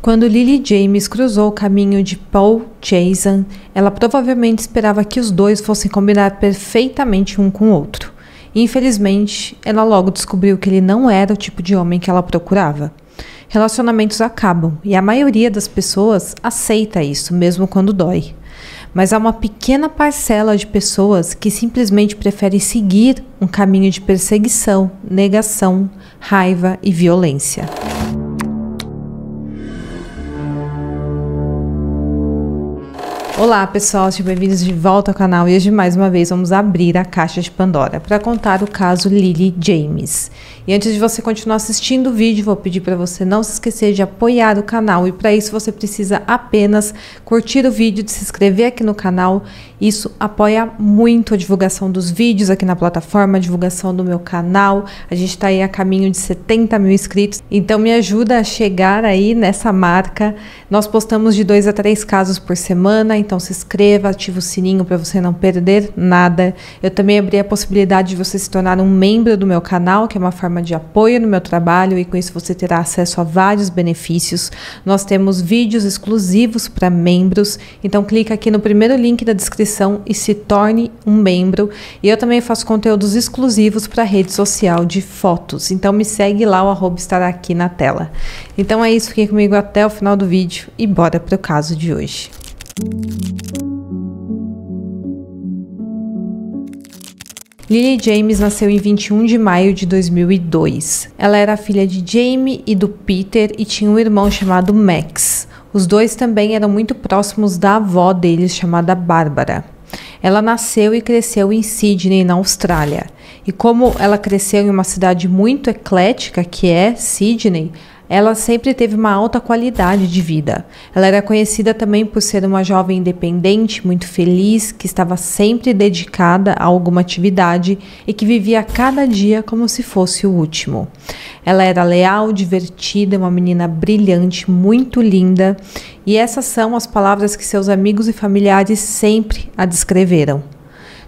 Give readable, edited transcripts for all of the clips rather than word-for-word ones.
Quando Lily James cruzou o caminho de Paul Chazen, ela provavelmente esperava que os dois fossem combinar perfeitamente um com o outro. Infelizmente, ela logo descobriu que ele não era o tipo de homem que ela procurava. Relacionamentos acabam e a maioria das pessoas aceita isso, mesmo quando dói. Mas há uma pequena parcela de pessoas que simplesmente preferem seguir um caminho de perseguição, negação, raiva e violência. Olá pessoal, sejam bem-vindos de volta ao canal e hoje mais uma vez vamos abrir a caixa de Pandora para contar o caso Lily James. E antes de você continuar assistindo o vídeo, vou pedir para você não se esquecer de apoiar o canal e para isso você precisa apenas curtir o vídeo, de se inscrever aqui no canal. Isso apoia muito a divulgação dos vídeos aqui na plataforma, a divulgação do meu canal. A gente está aí a caminho de 70 mil inscritos, então me ajuda a chegar aí nessa marca. Nós postamos de 2 a 3 casos por semana, então se inscreva, ative o sininho para você não perder nada. Eu também abri a possibilidade de você se tornar um membro do meu canal, que é uma forma de apoio no meu trabalho e com isso você terá acesso a vários benefícios. Nós temos vídeos exclusivos para membros, então clica aqui no primeiro link da descrição e se torne um membro. E eu também faço conteúdos exclusivos para a rede social de fotos, então me segue lá, o arroba estará aqui na tela. Então é isso, fiquem comigo até o final do vídeo e bora para o caso de hoje. Lily James nasceu em 21 de maio de 2002. Ela era filha de Jamie e do Peter e tinha um irmão chamado Max. Os dois também eram muito próximos da avó deles, chamada Bárbara. Ela nasceu e cresceu em Sydney, na Austrália. E como ela cresceu em uma cidade muito eclética, que é Sydney, ela sempre teve uma alta qualidade de vida. Ela era conhecida também por ser uma jovem independente, muito feliz, que estava sempre dedicada a alguma atividade e que vivia cada dia como se fosse o último. Ela era leal, divertida, uma menina brilhante, muito linda, e essas são as palavras que seus amigos e familiares sempre a descreveram.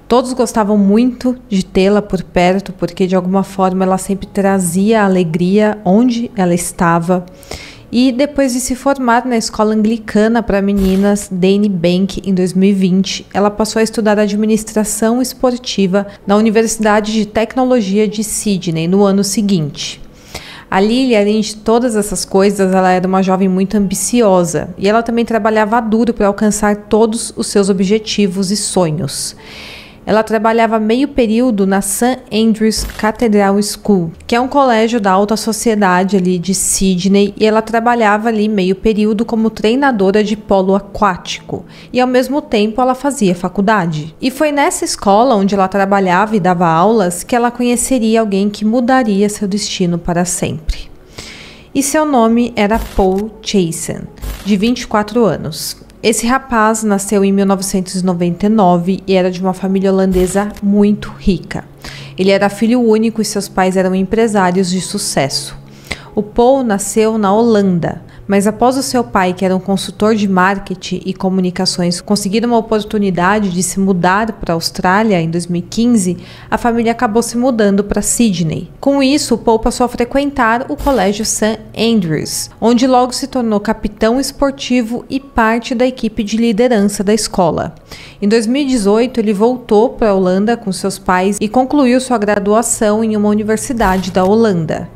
Todos gostavam muito de tê-la por perto, porque de alguma forma ela sempre trazia alegria onde ela estava. E depois de se formar na escola anglicana para meninas Dane Bank em 2020, ela passou a estudar administração esportiva na Universidade de Tecnologia de Sydney no ano seguinte. A Lily, além de todas essas coisas, ela era uma jovem muito ambiciosa e ela também trabalhava duro para alcançar todos os seus objetivos e sonhos. Ela trabalhava meio período na St. Andrews Cathedral School, que é um colégio da alta sociedade ali de Sydney, e ela trabalhava ali meio período como treinadora de polo aquático, e ao mesmo tempo ela fazia faculdade. E foi nessa escola onde ela trabalhava e dava aulas que ela conheceria alguém que mudaria seu destino para sempre. E seu nome era Paul Chazen, de 24 anos. Esse rapaz nasceu em 1999 e era de uma família holandesa muito rica. Ele era filho único e seus pais eram empresários de sucesso. O Paul nasceu na Holanda, mas após o seu pai, que era um consultor de marketing e comunicações, conseguir uma oportunidade de se mudar para a Austrália em 2015, a família acabou se mudando para Sydney. Com isso, o Paul passou a frequentar o colégio St. Andrews, onde logo se tornou capitão esportivo e parte da equipe de liderança da escola. Em 2018, ele voltou para a Holanda com seus pais e concluiu sua graduação em uma universidade da Holanda.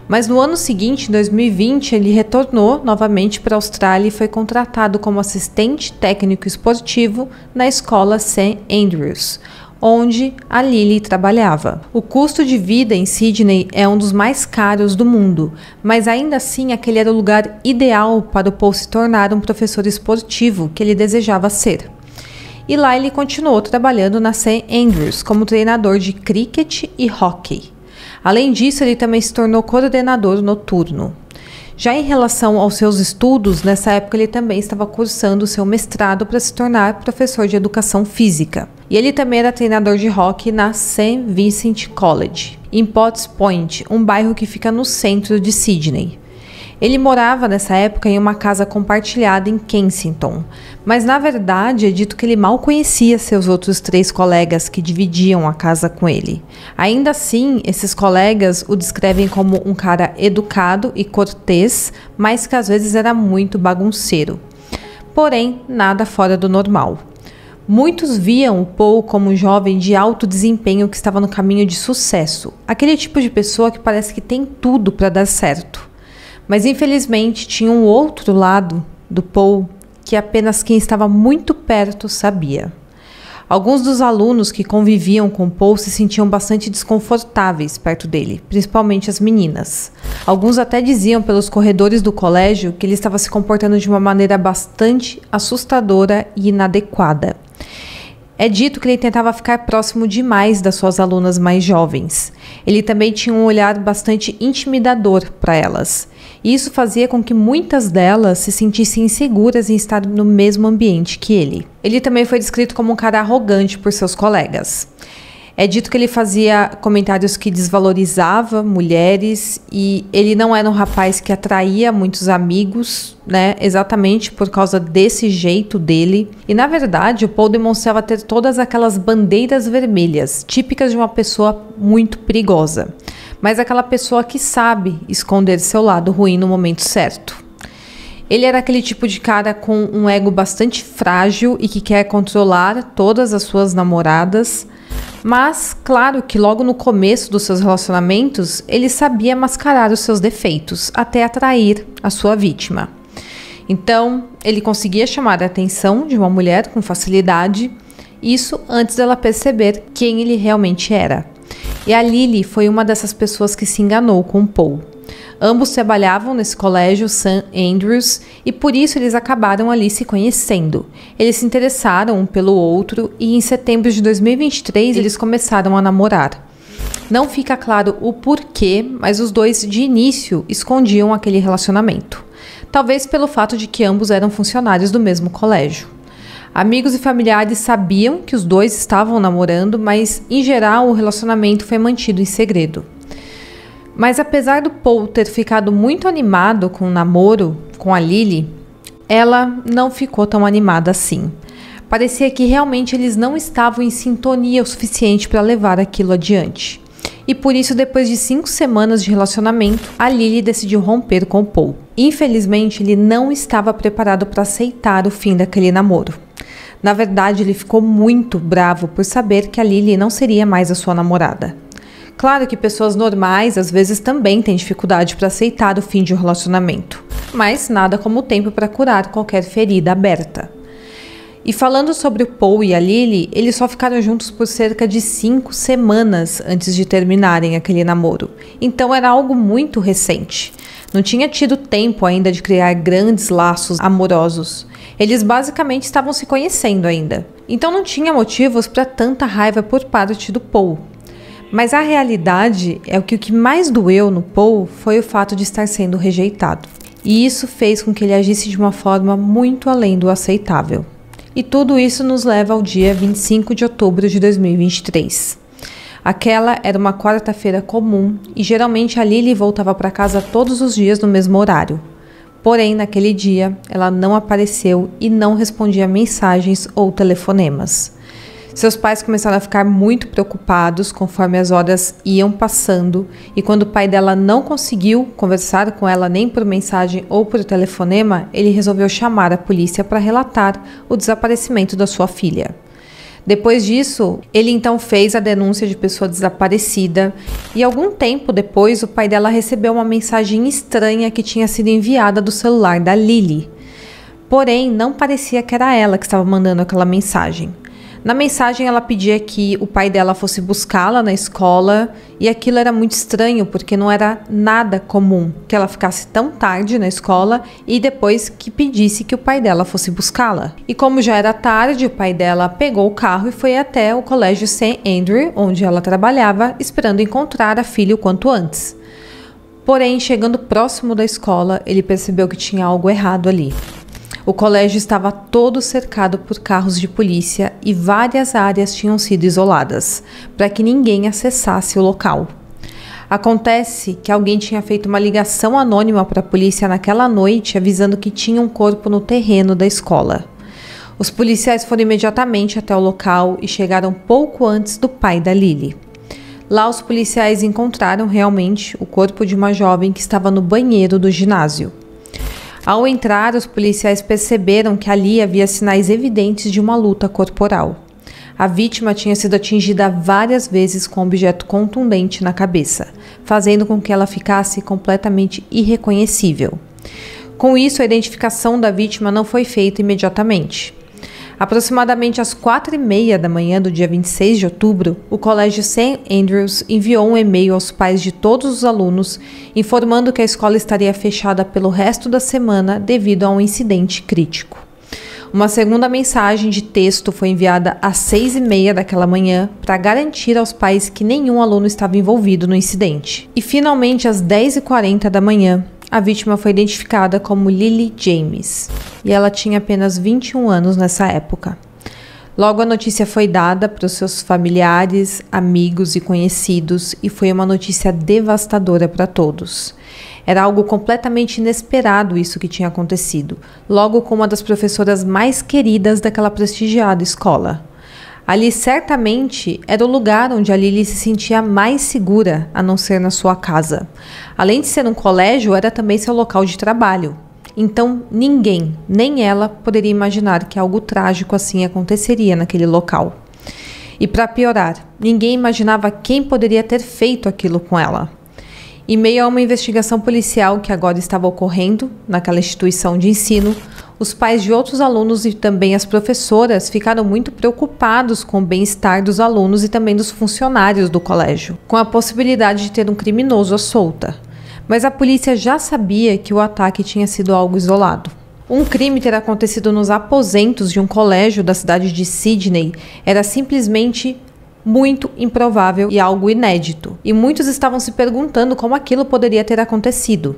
Mas no ano seguinte, em 2020, ele retornou novamente para a Austrália e foi contratado como assistente técnico esportivo na escola St. Andrews, onde a Lily trabalhava. O custo de vida em Sydney é um dos mais caros do mundo, mas ainda assim aquele era o lugar ideal para o Paul se tornar um professor esportivo que ele desejava ser. E lá ele continuou trabalhando na St. Andrews como treinador de cricket e hóquei. Além disso, ele também se tornou coordenador noturno. Já em relação aos seus estudos, nessa época ele também estava cursando seu mestrado para se tornar professor de educação física. E ele também era treinador de hóquei na St. Vincent College, em Potts Point, um bairro que fica no centro de Sydney. Ele morava nessa época em uma casa compartilhada em Kensington, mas na verdade é dito que ele mal conhecia seus outros 3 colegas que dividiam a casa com ele. Ainda assim, esses colegas o descrevem como um cara educado e cortês, mas que às vezes era muito bagunceiro. Porém, nada fora do normal. Muitos viam o Paul como um jovem de alto desempenho que estava no caminho de sucesso, aquele tipo de pessoa que parece que tem tudo para dar certo. Mas infelizmente tinha um outro lado do Paul que apenas quem estava muito perto sabia. Alguns dos alunos que conviviam com Paul se sentiam bastante desconfortáveis perto dele, principalmente as meninas. Alguns até diziam pelos corredores do colégio que ele estava se comportando de uma maneira bastante assustadora e inadequada. É dito que ele tentava ficar próximo demais das suas alunas mais jovens. Ele também tinha um olhar bastante intimidador para elas. E isso fazia com que muitas delas se sentissem inseguras em estar no mesmo ambiente que ele. Ele também foi descrito como um cara arrogante por seus colegas. É dito que ele fazia comentários que desvalorizavam mulheres e ele não era um rapaz que atraía muitos amigos, né? Exatamente por causa desse jeito dele. E na verdade, o Paul demonstrava ter todas aquelas bandeiras vermelhas, típicas de uma pessoa muito perigosa. Mas aquela pessoa que sabe esconder seu lado ruim no momento certo. Ele era aquele tipo de cara com um ego bastante frágil e que quer controlar todas as suas namoradas. Mas, claro que logo no começo dos seus relacionamentos, ele sabia mascarar os seus defeitos até atrair a sua vítima. Então, ele conseguia chamar a atenção de uma mulher com facilidade, isso antes dela perceber quem ele realmente era. E a Lily foi uma dessas pessoas que se enganou com o Paul. Ambos trabalhavam nesse colégio St. Andrews e por isso eles acabaram ali se conhecendo. Eles se interessaram um pelo outro e em setembro de 2023 eles começaram a namorar. Não fica claro o porquê, mas os dois de início escondiam aquele relacionamento. Talvez pelo fato de que ambos eram funcionários do mesmo colégio. Amigos e familiares sabiam que os dois estavam namorando, mas em geral o relacionamento foi mantido em segredo. Mas apesar do Paul ter ficado muito animado com o namoro com a Lily, ela não ficou tão animada assim. Parecia que realmente eles não estavam em sintonia o suficiente para levar aquilo adiante. E por isso, depois de 5 semanas de relacionamento, a Lily decidiu romper com o Paul. Infelizmente, ele não estava preparado para aceitar o fim daquele namoro. Na verdade, ele ficou muito bravo por saber que a Lily não seria mais a sua namorada. Claro que pessoas normais às vezes também têm dificuldade para aceitar o fim de um relacionamento, mas nada como o tempo para curar qualquer ferida aberta. E falando sobre o Paul e a Lily, eles só ficaram juntos por cerca de 5 semanas antes de terminarem aquele namoro, então era algo muito recente. Não tinha tido tempo ainda de criar grandes laços amorosos. Eles basicamente estavam se conhecendo ainda, então não tinha motivos para tanta raiva por parte do Paul. Mas a realidade é que o que mais doeu no Paul foi o fato de estar sendo rejeitado. E isso fez com que ele agisse de uma forma muito além do aceitável. E tudo isso nos leva ao dia 25 de outubro de 2023. Aquela era uma quarta-feira comum e geralmente a Lily voltava para casa todos os dias no mesmo horário. Porém, naquele dia, ela não apareceu e não respondia mensagens ou telefonemas. Seus pais começaram a ficar muito preocupados conforme as horas iam passando e quando o pai dela não conseguiu conversar com ela nem por mensagem ou por telefonema, ele resolveu chamar a polícia para relatar o desaparecimento da sua filha. Depois disso, ele então fez a denúncia de pessoa desaparecida e algum tempo depois o pai dela recebeu uma mensagem estranha que tinha sido enviada do celular da Lily. Porém, não parecia que era ela que estava mandando aquela mensagem. Na mensagem ela pedia que o pai dela fosse buscá-la na escola e aquilo era muito estranho porque não era nada comum que ela ficasse tão tarde na escola e depois que pedisse que o pai dela fosse buscá-la. E como já era tarde, o pai dela pegou o carro e foi até o colégio St. Andrew, onde ela trabalhava, esperando encontrar a filha o quanto antes. Porém, chegando próximo da escola, ele percebeu que tinha algo errado ali. O colégio estava todo cercado por carros de polícia e várias áreas tinham sido isoladas, para que ninguém acessasse o local. Acontece que alguém tinha feito uma ligação anônima para a polícia naquela noite, avisando que tinha um corpo no terreno da escola. Os policiais foram imediatamente até o local e chegaram pouco antes do pai da Lily. Lá, os policiais encontraram realmente o corpo de uma jovem que estava no banheiro do ginásio. Ao entrar, os policiais perceberam que ali havia sinais evidentes de uma luta corporal. A vítima tinha sido atingida várias vezes com um objeto contundente na cabeça, fazendo com que ela ficasse completamente irreconhecível. Com isso, a identificação da vítima não foi feita imediatamente. Aproximadamente às 4h30 da manhã do dia 26 de outubro, o Colégio St. Andrews enviou um e-mail aos pais de todos os alunos, informando que a escola estaria fechada pelo resto da semana devido a um incidente crítico. Uma segunda mensagem de texto foi enviada às 6h30 daquela manhã para garantir aos pais que nenhum aluno estava envolvido no incidente. E finalmente, às 10h40 da manhã, a vítima foi identificada como Lily James, e ela tinha apenas 21 anos nessa época. Logo, a notícia foi dada para os seus familiares, amigos e conhecidos, e foi uma notícia devastadora para todos. Era algo completamente inesperado isso que tinha acontecido, logo com uma das professoras mais queridas daquela prestigiada escola. Ali certamente era o lugar onde a Lily se sentia mais segura, a não ser na sua casa. Além de ser um colégio, era também seu local de trabalho. Então ninguém, nem ela, poderia imaginar que algo trágico assim aconteceria naquele local. E para piorar, ninguém imaginava quem poderia ter feito aquilo com ela. Em meio a uma investigação policial que agora estava ocorrendo naquela instituição de ensino, os pais de outros alunos e também as professoras ficaram muito preocupados com o bem-estar dos alunos e também dos funcionários do colégio, com a possibilidade de ter um criminoso à solta. Mas a polícia já sabia que o ataque tinha sido algo isolado. Um crime ter acontecido nos aposentos de um colégio da cidade de Sydney era simplesmente muito improvável e algo inédito, e muitos estavam se perguntando como aquilo poderia ter acontecido.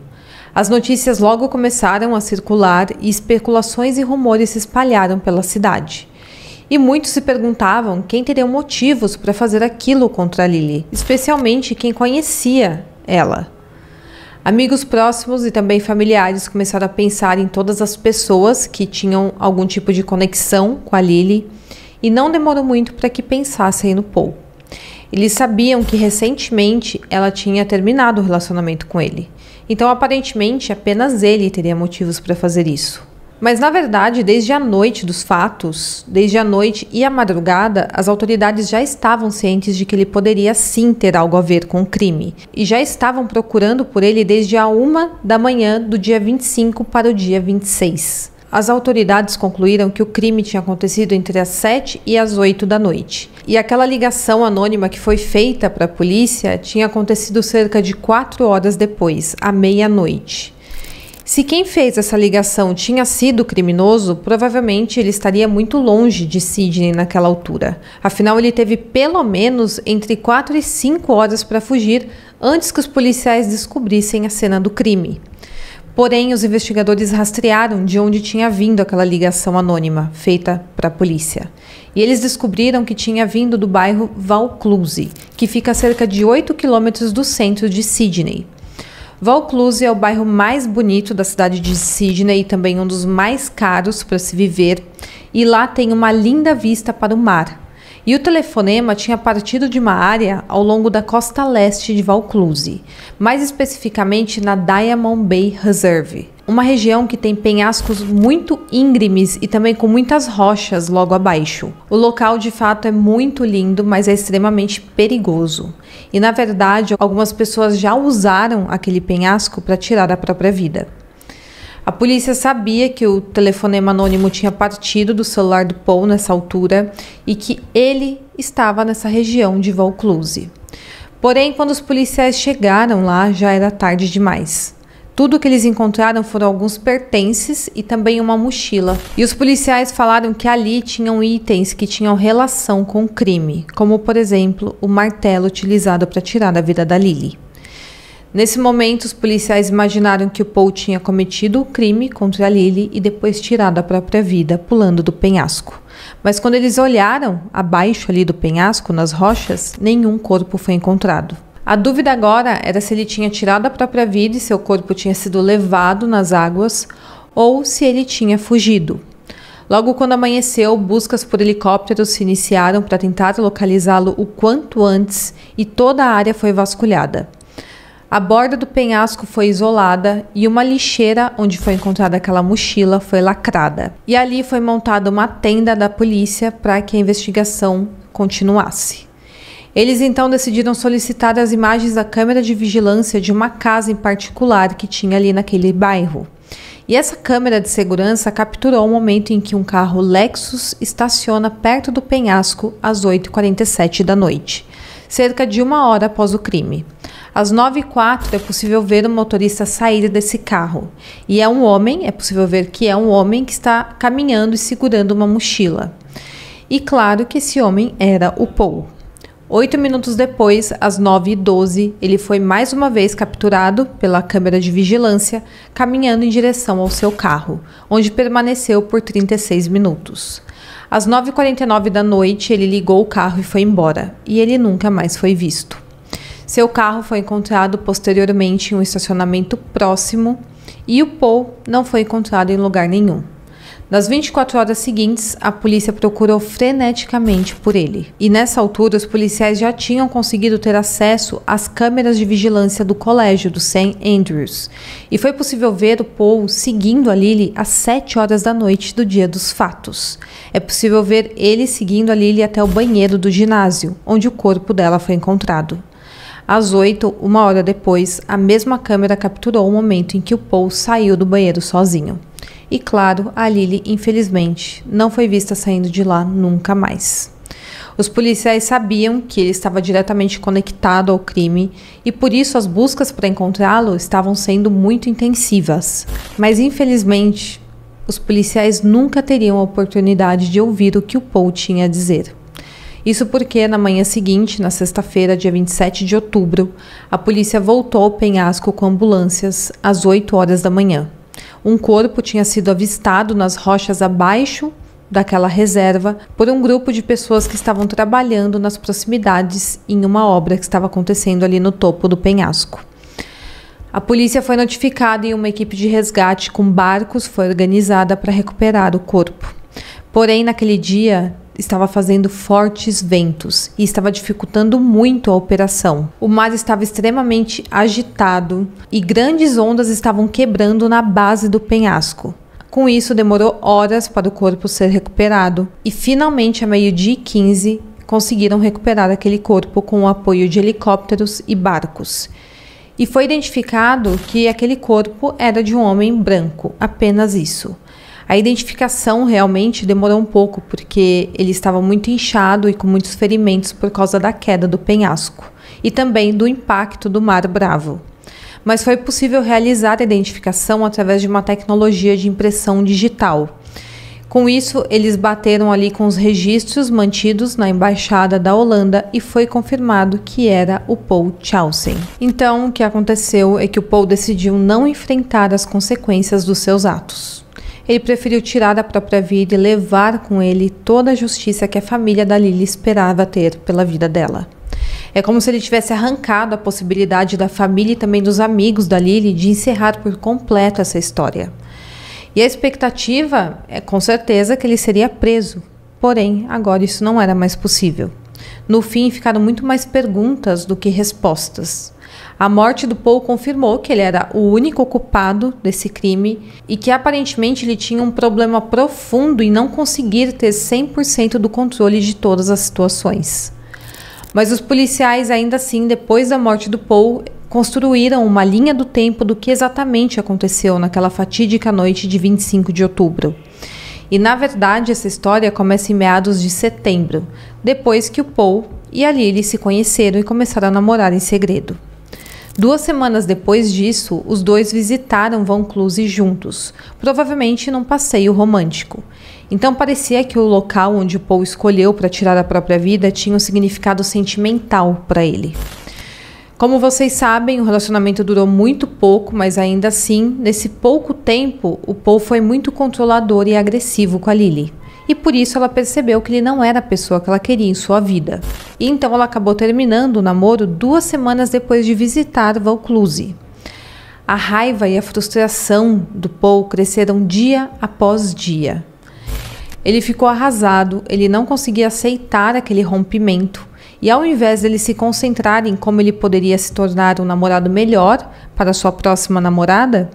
As notícias logo começaram a circular e especulações e rumores se espalharam pela cidade. E muitos se perguntavam quem teria motivos para fazer aquilo contra a Lily, especialmente quem conhecia ela. Amigos próximos e também familiares começaram a pensar em todas as pessoas que tinham algum tipo de conexão com a Lily, e não demorou muito para que pensassem no Paul. Eles sabiam que recentemente ela tinha terminado o relacionamento com ele. Então, aparentemente, apenas ele teria motivos para fazer isso. Mas, na verdade, desde a noite dos fatos, desde a noite e a madrugada, as autoridades já estavam cientes de que ele poderia sim ter algo a ver com o crime. E já estavam procurando por ele desde a 1h do dia 25 para o dia 26. As autoridades concluíram que o crime tinha acontecido entre as 7 e as 8 da noite. E aquela ligação anônima que foi feita para a polícia tinha acontecido cerca de 4 horas depois, à meia-noite. Se quem fez essa ligação tinha sido criminoso, provavelmente ele estaria muito longe de Sydney naquela altura. Afinal, ele teve pelo menos entre 4 e 5 horas para fugir antes que os policiais descobrissem a cena do crime. Porém, os investigadores rastrearam de onde tinha vindo aquela ligação anônima feita para a polícia. E eles descobriram que tinha vindo do bairro Vaucluse, que fica a cerca de 8 quilômetros do centro de Sydney. Vaucluse é o bairro mais bonito da cidade de Sydney e também um dos mais caros para se viver. E lá tem uma linda vista para o mar. E o telefonema tinha partido de uma área ao longo da costa leste de Vaucluse, mais especificamente na Diamond Bay Reserve, uma região que tem penhascos muito íngremes e também com muitas rochas logo abaixo. O local de fato é muito lindo, mas é extremamente perigoso. E na verdade, algumas pessoas já usaram aquele penhasco para tirar a própria vida. A polícia sabia que o telefonema anônimo tinha partido do celular do Paul nessa altura e que ele estava nessa região de Vaucluse. Porém, quando os policiais chegaram lá, já era tarde demais. Tudo o que eles encontraram foram alguns pertences e também uma mochila. E os policiais falaram que ali tinham itens que tinham relação com o crime, como, por exemplo, o martelo utilizado para tirar a vida da Lily. Nesse momento, os policiais imaginaram que o Paul tinha cometido o crime contra a Lily e depois tirado a própria vida, pulando do penhasco. Mas quando eles olharam abaixo ali do penhasco, nas rochas, nenhum corpo foi encontrado. A dúvida agora era se ele tinha tirado a própria vida e seu corpo tinha sido levado nas águas ou se ele tinha fugido. Logo quando amanheceu, buscas por helicóptero se iniciaram para tentar localizá-lo o quanto antes e toda a área foi vasculhada. A borda do penhasco foi isolada e uma lixeira onde foi encontrada aquela mochila foi lacrada. E ali foi montada uma tenda da polícia para que a investigação continuasse. Eles então decidiram solicitar as imagens da câmera de vigilância de uma casa em particular que tinha ali naquele bairro. E essa câmera de segurança capturou o momento em que um carro Lexus estaciona perto do penhasco às 8h47 da noite, cerca de 1 hora após o crime. Às 9h04 é possível ver o motorista sair desse carro. E é possível ver que é um homem que está caminhando e segurando uma mochila. E claro que esse homem era o Paul. 8 minutos depois, às 9h12, ele foi mais uma vez capturado pela câmera de vigilância, caminhando em direção ao seu carro, onde permaneceu por 36 minutos. Às 9h49 da noite, ele ligou o carro e foi embora, e ele nunca mais foi visto. Seu carro foi encontrado posteriormente em um estacionamento próximo, e o Paul não foi encontrado em lugar nenhum. Nas 24 horas seguintes, a polícia procurou freneticamente por ele. E nessa altura, os policiais já tinham conseguido ter acesso às câmeras de vigilância do colégio do St. Andrews. E foi possível ver o Paul seguindo a Lily às 7 horas da noite do dia dos fatos. É possível ver ele seguindo a Lily até o banheiro do ginásio, onde o corpo dela foi encontrado. Às 8, 1 hora depois, a mesma câmera capturou o momento em que o Paul saiu do banheiro sozinho. E claro, a Lily, infelizmente, não foi vista saindo de lá nunca mais. Os policiais sabiam que ele estava diretamente conectado ao crime e por isso as buscas para encontrá-lo estavam sendo muito intensivas. Mas infelizmente, os policiais nunca teriam a oportunidade de ouvir o que o Paul tinha a dizer. Isso porque na manhã seguinte, na sexta-feira, dia 27 de outubro, a polícia voltou ao penhasco com ambulâncias às 8 horas da manhã. Um corpo tinha sido avistado nas rochas abaixo daquela reserva por um grupo de pessoas que estavam trabalhando nas proximidades em uma obra que estava acontecendo ali no topo do penhasco. A polícia foi notificada e uma equipe de resgate com barcos foi organizada para recuperar o corpo. Porém, naquele dia, estava fazendo fortes ventos e estava dificultando muito a operação. O mar estava extremamente agitado e grandes ondas estavam quebrando na base do penhasco. Com isso, demorou horas para o corpo ser recuperado e finalmente, a 12h15, conseguiram recuperar aquele corpo com o apoio de helicópteros e barcos. E foi identificado que aquele corpo era de um homem branco, apenas isso. A identificação realmente demorou um pouco, porque ele estava muito inchado e com muitos ferimentos por causa da queda do penhasco e também do impacto do Mar Bravo. Mas foi possível realizar a identificação através de uma tecnologia de impressão digital. Com isso, eles bateram ali com os registros mantidos na Embaixada da Holanda e foi confirmado que era o Paul Chausen. Então, o que aconteceu é que o Paul decidiu não enfrentar as consequências dos seus atos. Ele preferiu tirar a própria vida e levar com ele toda a justiça que a família da Lily esperava ter pela vida dela. É como se ele tivesse arrancado a possibilidade da família e também dos amigos da Lily de encerrar por completo essa história. E a expectativa é com certeza que ele seria preso. Porém, agora isso não era mais possível. No fim, ficaram muito mais perguntas do que respostas. A morte do Paul confirmou que ele era o único culpado desse crime e que aparentemente ele tinha um problema profundo em não conseguir ter 100% do controle de todas as situações. Mas os policiais, ainda assim, depois da morte do Paul, construíram uma linha do tempo do que exatamente aconteceu naquela fatídica noite de 25 de outubro. E, na verdade, essa história começa em meados de setembro, depois que o Paul e a Lily se conheceram e começaram a namorar em segredo. 2 semanas depois disso, os dois visitaram Vaucluse juntos, provavelmente num passeio romântico. Então parecia que o local onde o Paul escolheu para tirar a própria vida tinha um significado sentimental para ele. Como vocês sabem, o relacionamento durou muito pouco, mas ainda assim, nesse pouco tempo, o Paul foi muito controlador e agressivo com a Lily. e por isso ela percebeu que ele não era a pessoa que ela queria em sua vida. E então ela acabou terminando o namoro 2 semanas depois de visitar Vaucluse. A raiva e a frustração do Paul cresceram dia após dia. Ele ficou arrasado, ele não conseguia aceitar aquele rompimento, e ao invés dele se concentrar em como ele poderia se tornar um namorado melhor para sua próxima namorada,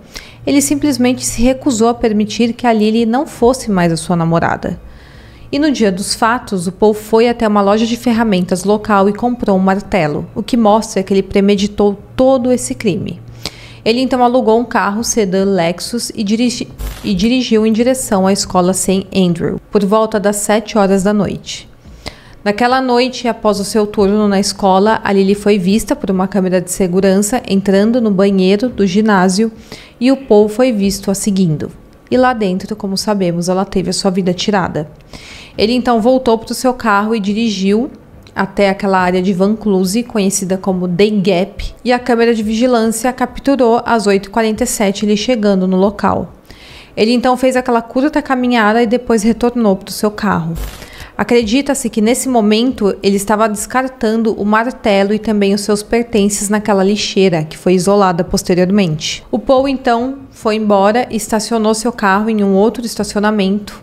ele simplesmente se recusou a permitir que a Lily não fosse mais a sua namorada. E no dia dos fatos, o Paul foi até uma loja de ferramentas local e comprou um martelo, o que mostra que ele premeditou todo esse crime. Ele então alugou um carro sedã Lexus e dirigiu em direção à escola St. Andrew, por volta das 7 horas da noite. Naquela noite, após o seu turno na escola, a Lily foi vista por uma câmera de segurança entrando no banheiro do ginásio e o Paul foi visto a seguindo. E lá dentro, como sabemos, ela teve a sua vida tirada. Ele então voltou para o seu carro e dirigiu até aquela área de Vaucluse, conhecida como Day Gap, e a câmera de vigilância capturou às 8h47 ele chegando no local. Ele então fez aquela curta caminhada e depois retornou para o seu carro. Acredita-se que nesse momento ele estava descartando o martelo e também os seus pertences naquela lixeira que foi isolada posteriormente. O Paul então foi embora e estacionou seu carro em um outro estacionamento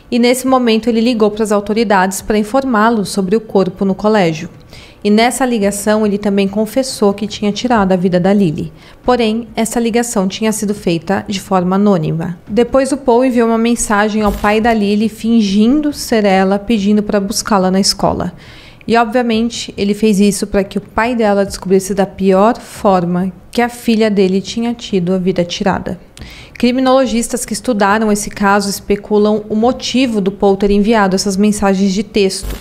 e nesse momento ele ligou para as autoridades para informá-lo sobre o corpo no colégio. E nessa ligação ele também confessou que tinha tirado a vida da Lily. Porém, essa ligação tinha sido feita de forma anônima. Depois o Paul enviou uma mensagem ao pai da Lily fingindo ser ela, pedindo para buscá-la na escola. E obviamente ele fez isso para que o pai dela descobrisse da pior forma que a filha dele tinha tido a vida tirada. Criminologistas que estudaram esse caso especulam o motivo do Paul ter enviado essas mensagens de texto.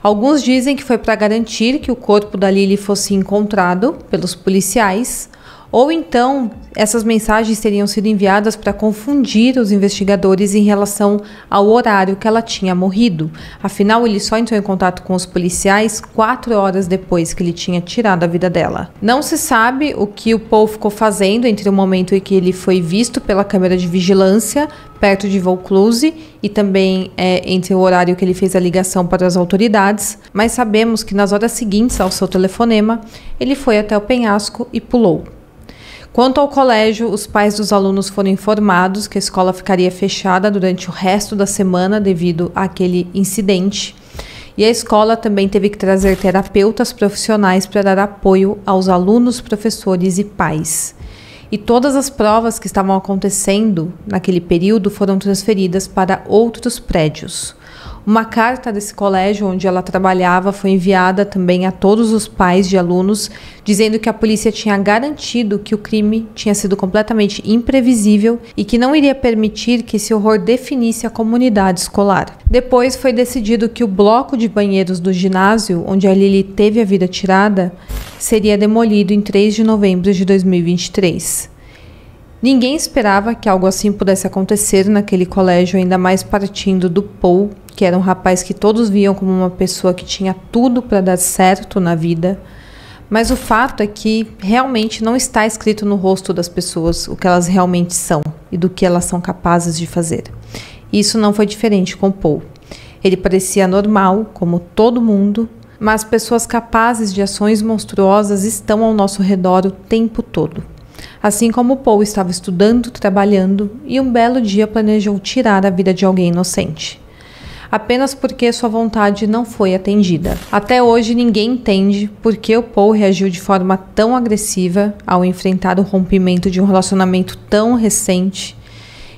Alguns dizem que foi para garantir que o corpo da Lily fosse encontrado pelos policiais, ou então essas mensagens teriam sido enviadas para confundir os investigadores em relação ao horário que ela tinha morrido. Afinal, ele só entrou em contato com os policiais 4 horas depois que ele tinha tirado a vida dela. Não se sabe o que o Paul ficou fazendo entre o momento em que ele foi visto pela câmera de vigilância perto de Vaucluse e também entre o horário que ele fez a ligação para as autoridades, mas sabemos que nas horas seguintes ao seu telefonema, ele foi até o penhasco e pulou. Quanto ao colégio, os pais dos alunos foram informados que a escola ficaria fechada durante o resto da semana devido àquele incidente. E a escola também teve que trazer terapeutas profissionais para dar apoio aos alunos, professores e pais. E todas as provas que estavam acontecendo naquele período foram transferidas para outros prédios. Uma carta desse colégio onde ela trabalhava foi enviada também a todos os pais de alunos, dizendo que a polícia tinha garantido que o crime tinha sido completamente imprevisível e que não iria permitir que esse horror definisse a comunidade escolar. Depois foi decidido que o bloco de banheiros do ginásio, onde a Lily teve a vida tirada, seria demolido em 3 de novembro de 2023. Ninguém esperava que algo assim pudesse acontecer naquele colégio, ainda mais partindo do Paul, que era um rapaz que todos viam como uma pessoa que tinha tudo para dar certo na vida. Mas o fato é que realmente não está escrito no rosto das pessoas o que elas realmente são e do que elas são capazes de fazer. Isso não foi diferente com Paul. Ele parecia normal, como todo mundo, mas pessoas capazes de ações monstruosas estão ao nosso redor o tempo todo. Assim como Paul estava estudando, trabalhando e um belo dia planejou tirar a vida de alguém inocente. Apenas porque sua vontade não foi atendida. Até hoje ninguém entende por que o Paul reagiu de forma tão agressiva ao enfrentar o rompimento de um relacionamento tão recente.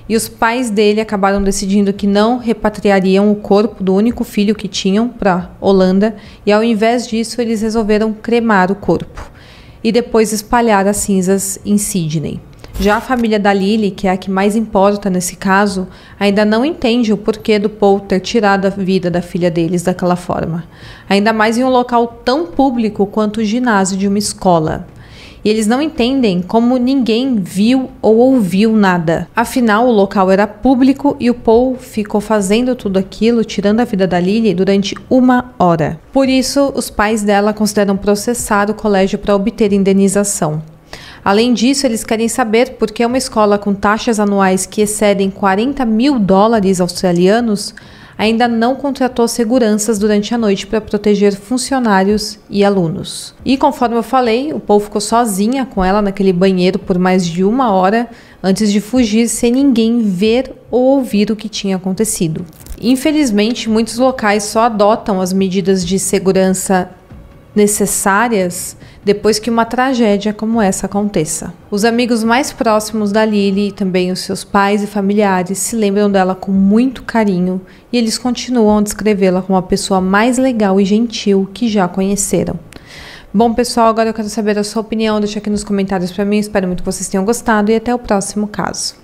E os pais dele acabaram decidindo que não repatriariam o corpo do único filho que tinham para Holanda e ao invés disso eles resolveram cremar o corpo e depois espalhar as cinzas em Sydney. Já a família da Lily, que é a que mais importa nesse caso, ainda não entende o porquê do Paul ter tirado a vida da filha deles daquela forma. Ainda mais em um local tão público quanto o ginásio de uma escola. E eles não entendem como ninguém viu ou ouviu nada. Afinal, o local era público e o Paul ficou fazendo tudo aquilo, tirando a vida da Lily, durante 1 hora. Por isso, os pais dela consideram processar o colégio para obter indenização. Além disso, eles querem saber por que uma escola com taxas anuais que excedem $40 mil australianos ainda não contratou seguranças durante a noite para proteger funcionários e alunos. E conforme eu falei, o Paul ficou sozinha com ela naquele banheiro por mais de 1 hora antes de fugir sem ninguém ver ou ouvir o que tinha acontecido. Infelizmente, muitos locais só adotam as medidas de segurança necessárias depois que uma tragédia como essa aconteça. Os amigos mais próximos da Lily e também os seus pais e familiares se lembram dela com muito carinho e eles continuam a descrevê-la como a pessoa mais legal e gentil que já conheceram. Bom, pessoal, agora eu quero saber a sua opinião, deixa aqui nos comentários para mim, espero muito que vocês tenham gostado e até o próximo caso.